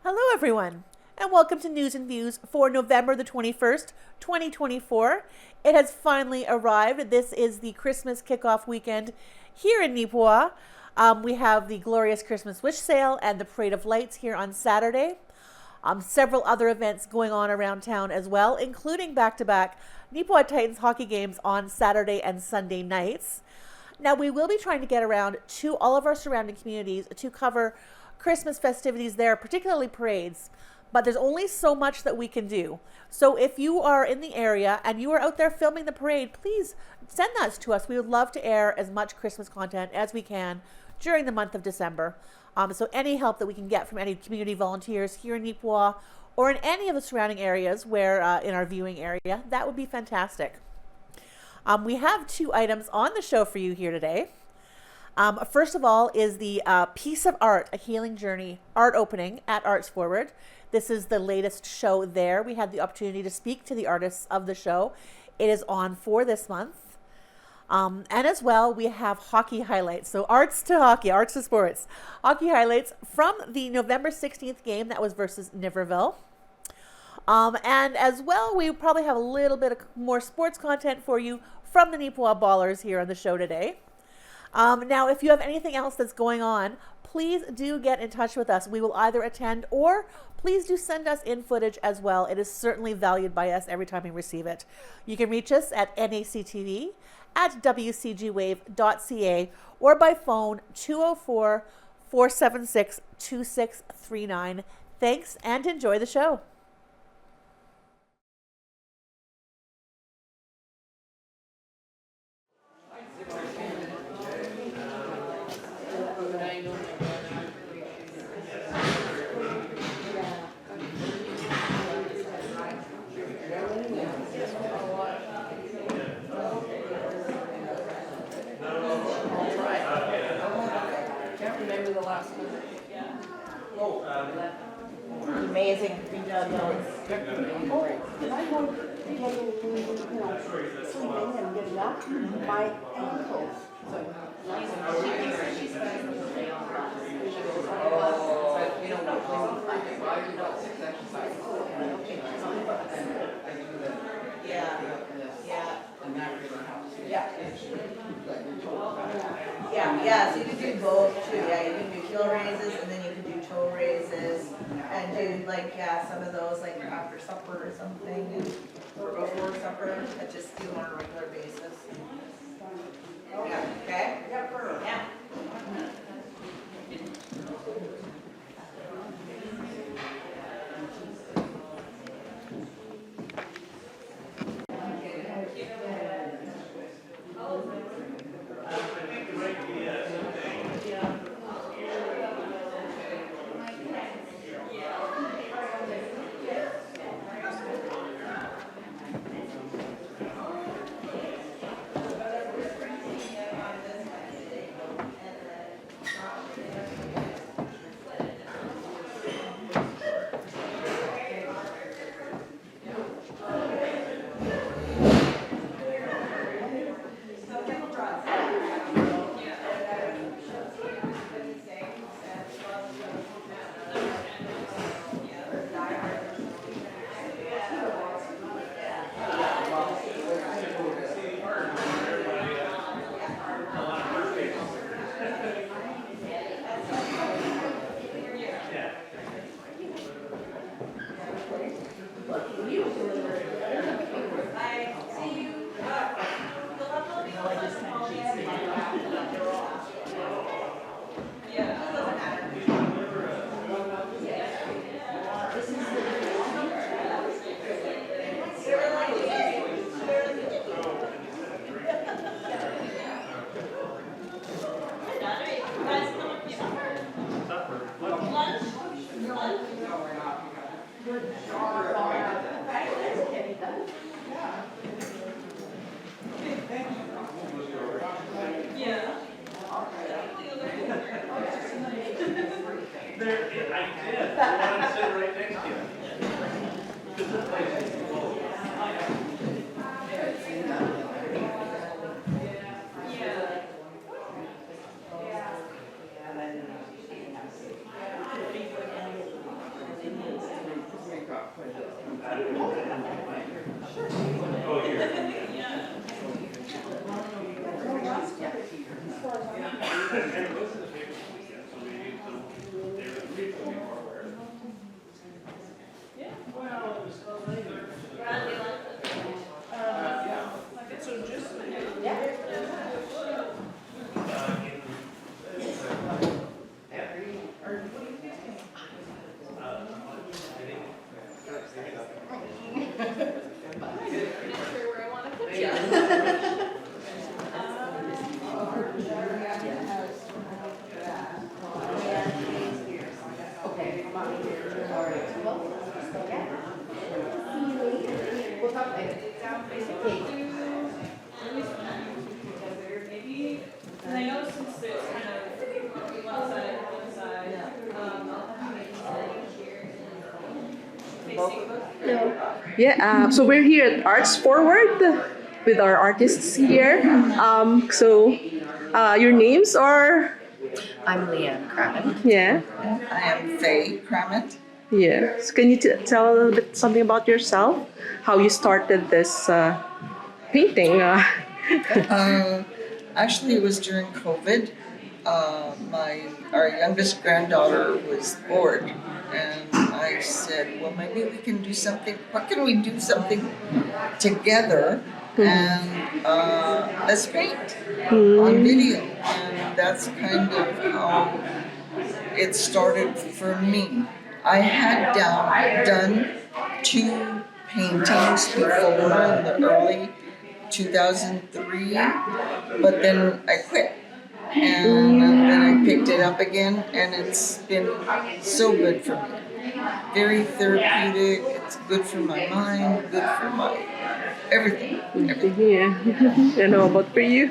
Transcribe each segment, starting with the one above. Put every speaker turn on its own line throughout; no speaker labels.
Hello, everyone, and welcome to News and Views for November the 21st, 2024. It has finally arrived. This is the Christmas kickoff weekend here in Neepawa. We have the glorious Christmas wish sale and the Parade of Lights here on Saturday. Several other events going on around town as well, including back-to-back Neepawa Titans hockey games on Saturday and Sunday nights. Now, we will be trying to get around to all of our surrounding communities to cover Christmas festivities there, particularly parades, but there's only so much that we can do. So if you are in the area and you are out there filming the parade, please send that to us. We would love to air as much Christmas content as we can during the month of December. So any help that we can get from any community volunteers here in Neepawa or in any of the surrounding areas where in our viewing area, that would be fantastic. We have two items on the show for you here today. First of all is the Piece of Art, A Healing Journey art opening at Arts Forward. This is the latest show there. We had the opportunity to speak to the artists of the show. It is on for this month. And as well, we have hockey highlights. So arts to hockey, arts to sports. Hockey highlights from the November 16th game that was versus Niverville. And as well, we probably have a little bit of more sports content for you from the Neepawa Ballers here on the show today. Now, if you have anything else that's going on, please do get in touch with us. We will either attend or please do send us in footage as well. It is certainly valued by us every time we receive it. You can reach us at NACTV at WCGWave.ca or by phone 204-476-2639. Thanks and enjoy the show.
Amazing.
Did I go sleeping and getting up? My ankles.
Yeah, so you can do both too. Yeah, you can do heel raises and then you can do toe raises and do like, some of those like after supper or something or before supper, but just do them on a regular basis. Yeah, okay? Yeah.
And I know since it's kind of one side,
Yeah, so we're here at Arts Forward with our artists here. Your names are?
I'm Leanne Craven.
Yeah,
I am Faye Crammett.
yeah. So can you tell a little bit something about yourself? How you started this painting?
Actually, it was during COVID. Our youngest granddaughter was bored, and I said, "Well, maybe we can do something. What can we do something together? And let's paint on video." And that's kind of how it started for me. I had done 2 paintings before in the early 2003, but then I quit. And then I picked it up again, and it's been so good for me. Very therapeutic, it's good for my mind, good for my everything.
Yeah. And how about for you?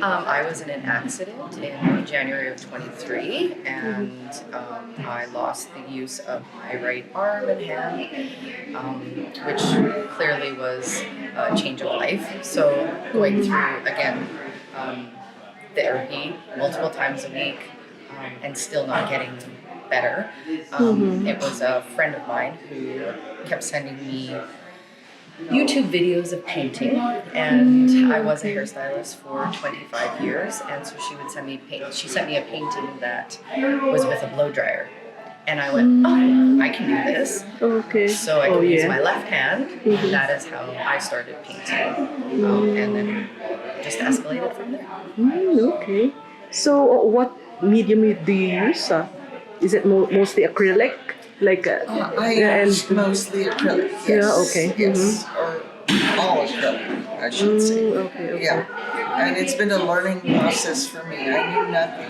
I was in an accident in January of 23, and I lost the use of my right arm and hand, which clearly was a change of life. So going through, again, therapy multiple times a week, and still not getting better. It was a friend of mine who kept sending me YouTube videos of painting, and I was a hairstylist for 25 years, and so she would send me She sent me a painting that was with a blow dryer, and I went, "Oh, I can do this."
Okay.
So I could use my left hand, and that is how I started painting, and then just escalated from there.
Okay. So what medium do you use? Is it mostly acrylic? Like
I use mostly acrylic. Yes.
Yeah, okay.
Yes, or all acrylic, I should say.
Okay.
Yeah, and it's been a learning process for me. I knew nothing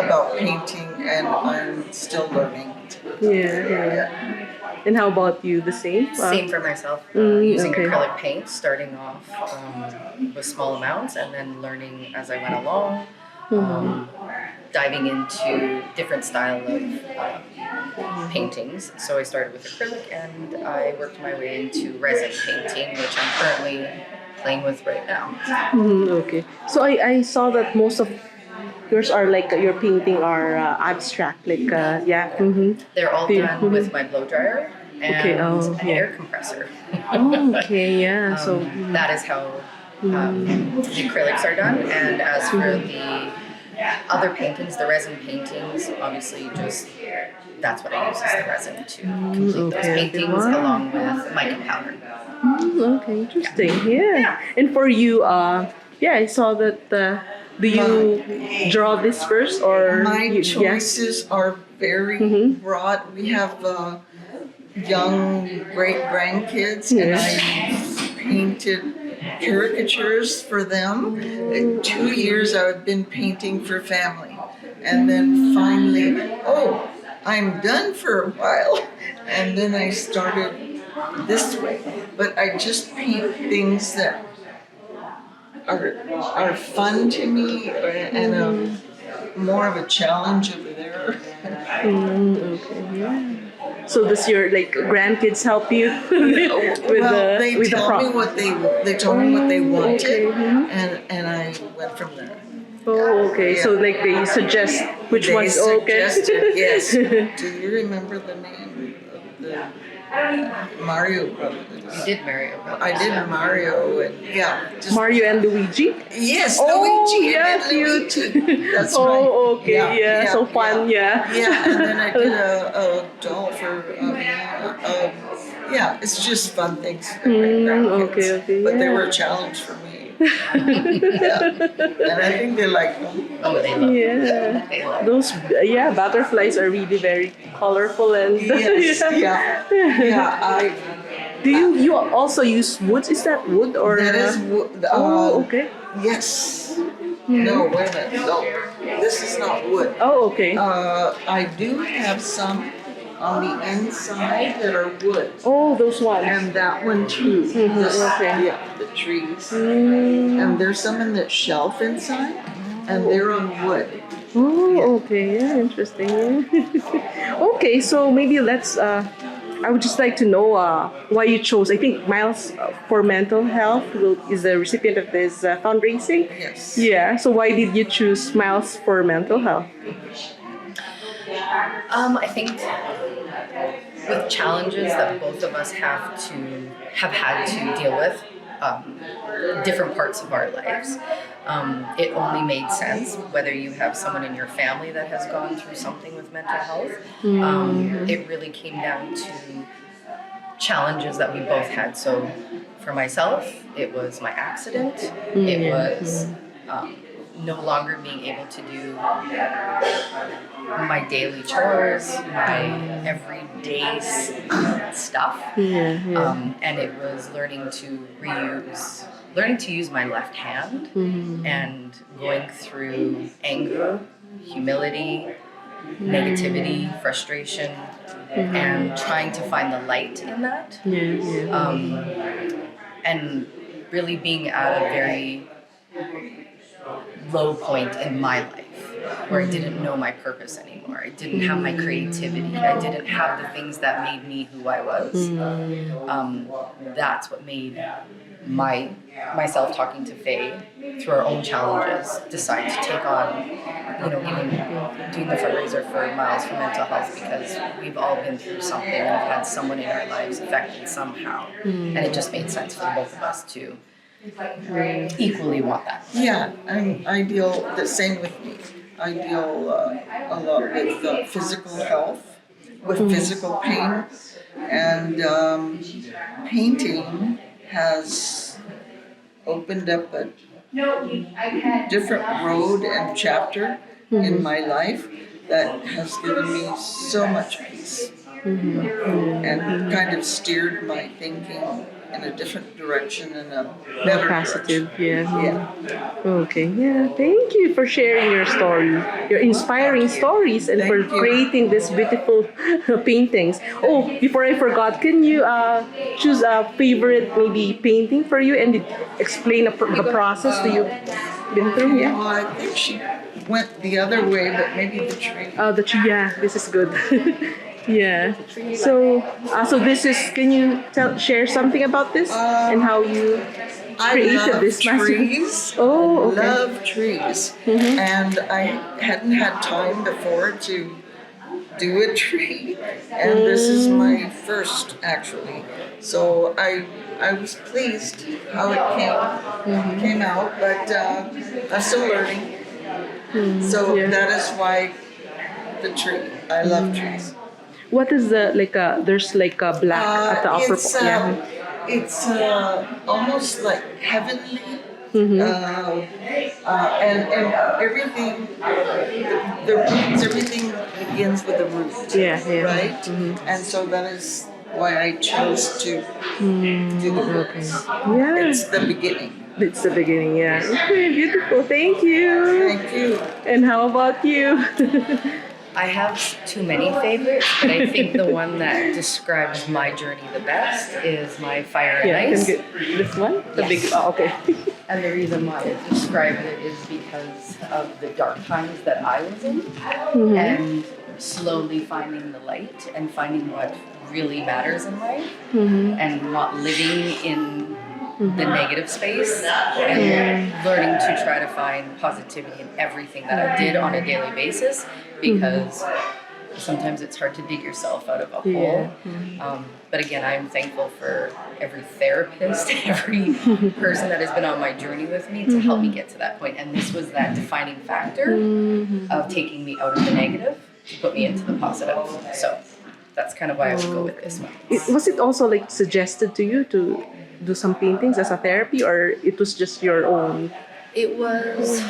about painting, and I'm still learning.
Yeah. And how about you? The same?
Same for myself. Using
okay.
acrylic paint, starting off with small amounts, and then learning as I went along. Diving into different style of paintings. So I started with acrylic, and I worked my way into resin painting, which I'm currently playing with right now.
Okay. So I saw that most of yours are like your painting are abstract, like yeah.
They're all done with my blow dryer and an air compressor.
Okay, yeah. So
that is how the acrylics are done. And as for the other paintings, the resin paintings, obviously just that's what I use as the resin to complete those paintings along with mica powder.
Okay, interesting. Yeah. And for you, I saw that. Do you draw this first, or
my choices are very broad? We have young great grandkids, and I painted caricatures for them. 2 years I've been painting for family, and then finally, I'm done for a while, and then I started this way. But I just paint things that are fun to me, and more of a challenge over there.
Okay, yeah. So does your grandkids help you
They told me what they wanted,
Okay.
and I went from there.
Oh, okay. So they suggest which
They
ones. Okay.
suggested, yes. Do you remember the name of the Mario Brothers?
You did Mario Brothers.
I did Mario, and just
Mario and Luigi.
yes,
Oh,
Luigi.
yeah,
I did Luigi. That's right.
Oh, okay. Yeah. So fun. Yeah.
Yeah, and then I did a doll for it's just fun things for the grandkids.
Okay,
But they
yeah.
were a challenge for me. And I think they like them.
Oh, they love
Yeah.
They love
Those butterflies are really very colorful and
Yes, I
Do you also use wood? Is that wood or
that is
okay.
yes. No, wait a minute. No, this is not wood.
Oh, okay.
I do have some
on the inside that are wood.
Oh, those ones.
And that one too.
Okay.
Yeah, the trees. And there's some in the shelf inside, and they're on wood.
Oh, okay. Yeah, interesting. Yeah. Okay, so maybe let's. I would just like to know why you chose. I think Miles for Mental Health is the recipient of this fundraising.
Yes.
Yeah. So why did you choose Miles for Mental Health?
I think with challenges that both of us have had to deal with, different parts of our lives, it only made sense whether you have someone in your family that has gone through something with mental health. It really came down to challenges that we both had. So for myself, it was my accident. It was no longer being able to do my daily chores, my everyday stuff. And it was learning to use my left hand and going through anger, humility, negativity, frustration, and trying to find the light in that. And really being at a very low point in my life where I didn't know my purpose anymore. I didn't have my creativity. I didn't have the things that made me who I was. That's what made myself talking to Faye through our own challenges decide to take on, even doing the fundraiser for Miles for Mental Health, because we've all been through something and have had someone in our lives affected somehow. And it just made sense for both of us to equally want that.
Yeah, I deal the same with me. I deal a lot with physical health, with physical pain, and painting has opened up a different road and chapter in my life that has given me so much peace and kind of steered my thinking in a different direction and a better
Positive,
direction.
yeah. Okay, yeah. Thank you for sharing your story, your inspiring stories, and for creating these beautiful paintings. Oh, before I forgot, can you choose a favorite maybe painting for you and explain the process that you've been through? Yeah.
Well, I think she went the other way, but maybe the tree.
The tree. Yeah, this is good. Yeah. So, this is. Can you share something about this and how you created
I love
this
trees.
Oh, okay.
I love trees, and I hadn't had time before to do a tree, and this is my first actually. So I was pleased how it came out, but I'm still learning. So that is why the tree. I love trees.
What is the there's like a black at the upper part.
It's almost like heavenly, and everything. The roots, everything begins with the root. Right. And so that is why I chose to do the roots.
Yeah.
It's the beginning.
It's the beginning. Yeah. Okay. Beautiful. Thank you.
Thank you.
And how about you?
I have too many favorites, but I think the one that describes my journey the best is my Fire and Ice.
Can get this one? The
Yes.
big. Oh, okay.
And the reason why I describe it is because of the dark times that I was in, and slowly finding the light and finding what really matters in life, and not living in the negative space, and learning to try to find positivity in everything that I did on a daily basis, because sometimes it's hard to dig yourself out of a hole. But again, I'm thankful for every therapist, every person that has been on my journey with me to help me get to that point. And this was that defining factor of taking me out of the negative to put me into the positive. So that's kind of why I would go with this one.
Was it also like suggested to you to do some paintings as a therapy, or it was just your own?
It was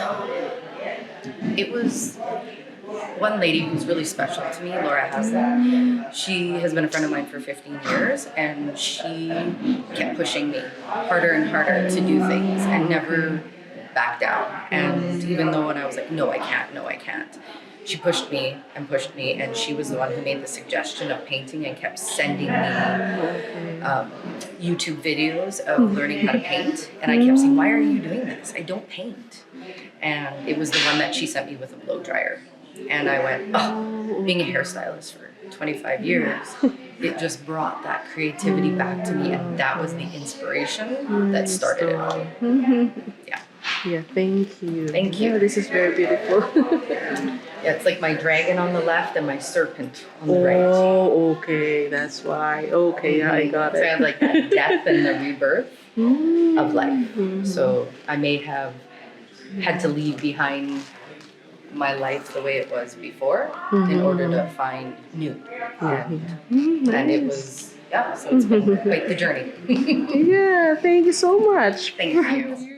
one lady who's really special to me, Laura Haslam. She has been a friend of mine for 15 years, and she kept pushing me harder and harder to do things and never back down. And even though when I was like, no, I can't, she pushed me, and she was the one who made the suggestion of painting and kept sending me YouTube videos of learning how to paint. And I kept saying, why are you doing this? I don't paint. And it was the one that she sent me with a blow dryer. And I went, oh, being a hairstylist for 25 years, it just brought that creativity back to me. And that was the inspiration that started it all. Yeah.
Yeah, thank you.
Thank you.
Yeah, this is very beautiful.
Yeah, it's like my dragon on the left and my serpent on the right.
Oh, okay, that's why. Okay, yeah, I got
So I have
it.
like the death and the rebirth of life. So I may have had to leave behind my life the way it was before in order to find new. And it was, yeah, so it's been quite the journey.
Yeah, thank you so much.
Thank you.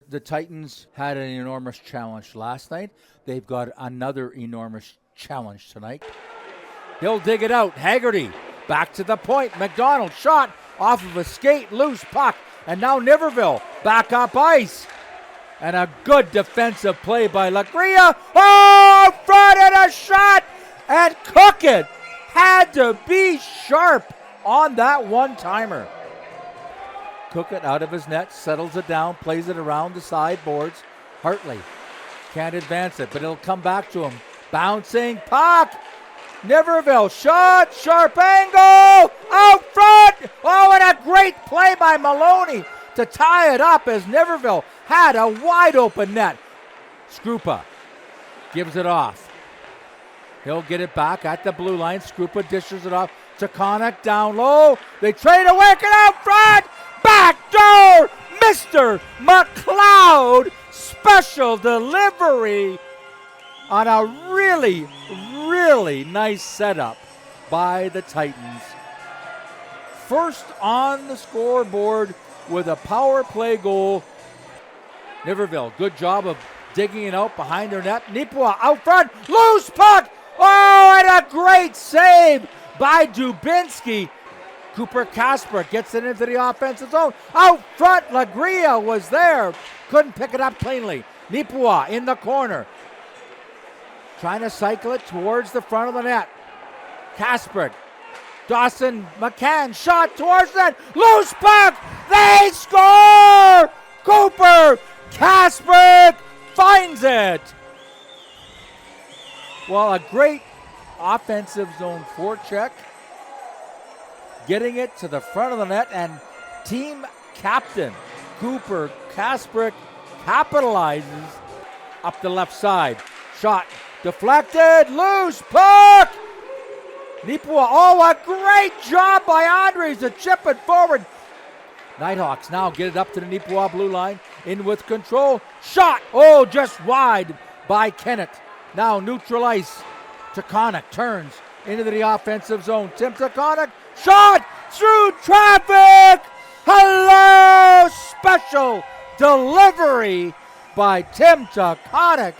The Titans had an enormous challenge last night. They've got another enormous challenge tonight. He'll dig it out. Haggerty back to the point. McDonald shot off of a skate, loose puck. And now Niverville back up ice. And a good defensive play by Lagria. Oh, front and a shot. And Cook it. Had to be sharp on that one-timer. Cook it out of his net, settles it down, plays it around the sideboards. Hartley can't advance it, but it'll come back to him. Bouncing puck. Niverville shot, sharp angle, out front. Oh, and a great play by Maloney to tie it up as Niverville had a wide open net. Skrupa gives it off. He'll get it back at the blue line. Skrupa dishes it off to Connick down low. They trade away, get out front. Back door, Mr. McLeod. Special delivery on a really, really nice setup by the Titans. First on the scoreboard with a power play goal. Niverville, good job of digging it out behind their net. Neepawa out front, loose puck. Oh, and a great save by Dubinsky. Cooper Kasper gets it into the offensive zone. Out front, Lagria was there. Couldn't pick it up cleanly. Neepawa in the corner. Trying to cycle it towards the front of the net. Kasper. Dawson McCann shot towards the net. Loose puck. They score! Cooper Kasper finds it. Well, a great offensive zone forecheck. Getting it to the front of the net, and team captain Cooper Kasper capitalizes up the left side. Shot deflected, loose puck. Neepawa, oh, a great job by Andres to chip it forward. Nighthawks now get it up to the Neepawa blue line, in with control. Shot, oh, just wide by Kennett. Now neutral ice. Connick turns into the offensive zone. Tim Connick. Shot through traffic. Hello, special delivery by Tim Connick.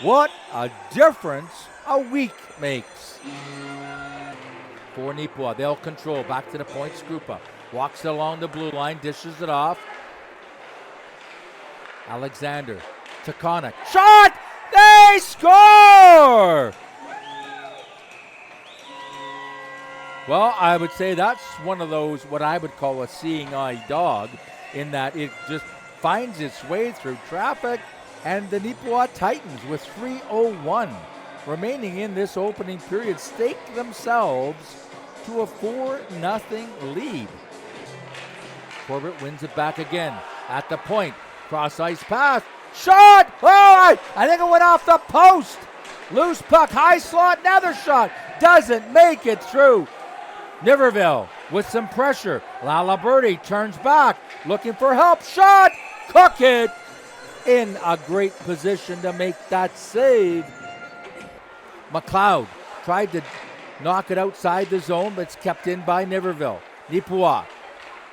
What a difference a week makes. For Neepawa, they'll control. Back to the point, Skrupa. Walks along the blue line, dishes it off. Alexander to Connick. Shot! They score! Well, I would say that's one of those, what I would call a seeing eye dog, in that it just finds its way through traffic, and the Neepawa Titans, with 3:01 remaining in this opening period, stake themselves to a 4-0 lead. Corbett wins it back again at the point. Cross ice pass. Shot! Oh, I think it went off the post. Loose puck, high slot, another shot. Doesn't make it through. Niverville with some pressure. Lalaberti turns back, looking for help. Shot! Cook it in a great position to make that save. McLeod tried to knock it outside the zone, but it's kept in by Niverville. Neepawa,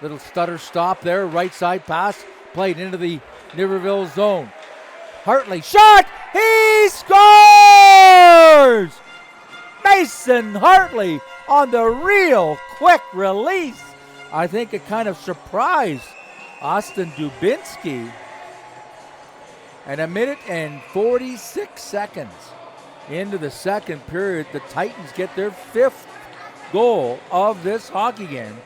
little stutter stop there, right side pass, played into the Niverville zone. Hartley, shot! He scores! Mason Hartley on the real quick release I think it kind of surprised Austin Dubinsky. And 1:46 into the second period, the Titans get their 5th goal of this hockey game.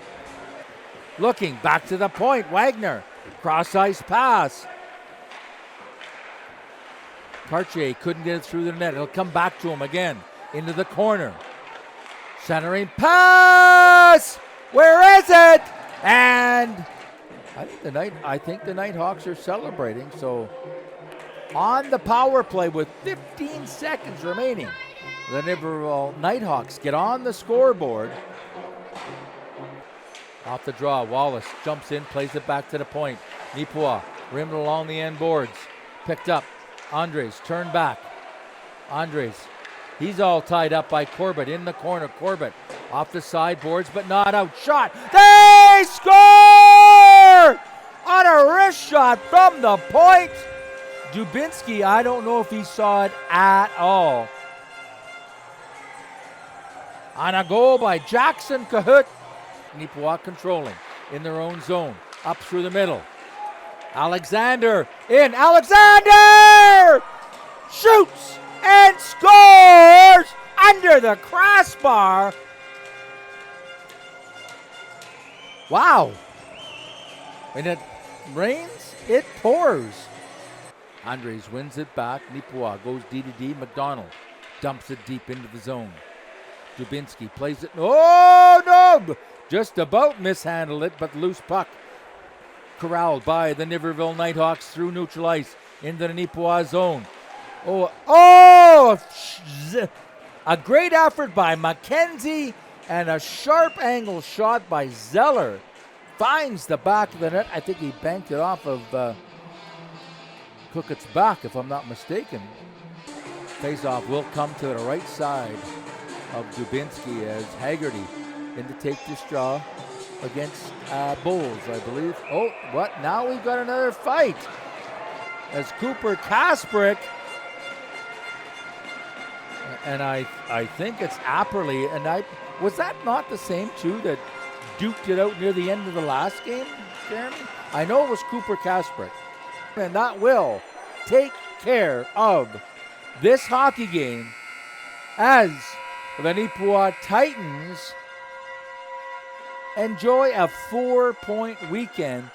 Looking back to the point, Wagner, cross-ice pass. Cartier couldn't get it through the net. It'll come back to him again, into the corner. Centering pass! Where is it? And I think the Nighthawks are celebrating. So on the power play with 15 seconds remaining, the Niverville Nighthawks get on the scoreboard. Off the draw, Wallace jumps in, plays it back to the point. Neepawa rimmed along the end boards. Picked up. Andres turned back. Andres, he's all tied up by Corbett in the corner. Corbett off the sideboards, but not out. Shot. They score! On a wrist shot from the point. Dubinsky, I don't know if he saw it at all. On a goal by Jackson Cahoot. Neepawa controlling in their own zone. Up through the middle. Alexander in. Alexander shoots and scores under the crossbar. Wow. When it rains, it pours. Andres wins it back. Neepawa goes D to D. McDonald dumps it deep into the zone. Dubinsky plays it. Oh, no! Just about mishandled it, but loose puck. Corralled by the Niverville Nighthawks through neutral ice into the Neepawa zone. A great effort by Mackenzie and a sharp angle shot by Zeller. Finds the back of the net. I think he banked it off of Cookett's back, if I'm not mistaken. Face-off will come to the right side of Dubinsky as Haggerty in to take this draw against Bulls, I believe. Oh, what? Now we've got another fight as Cooper Kasprick, and I think it's Apperly, and was that not the same too that duked it out near the end of the last game, Jeremy? I know it was Cooper Kasprick, and that will take care of this hockey game as the Neepawa Titans enjoy a 4-point weekend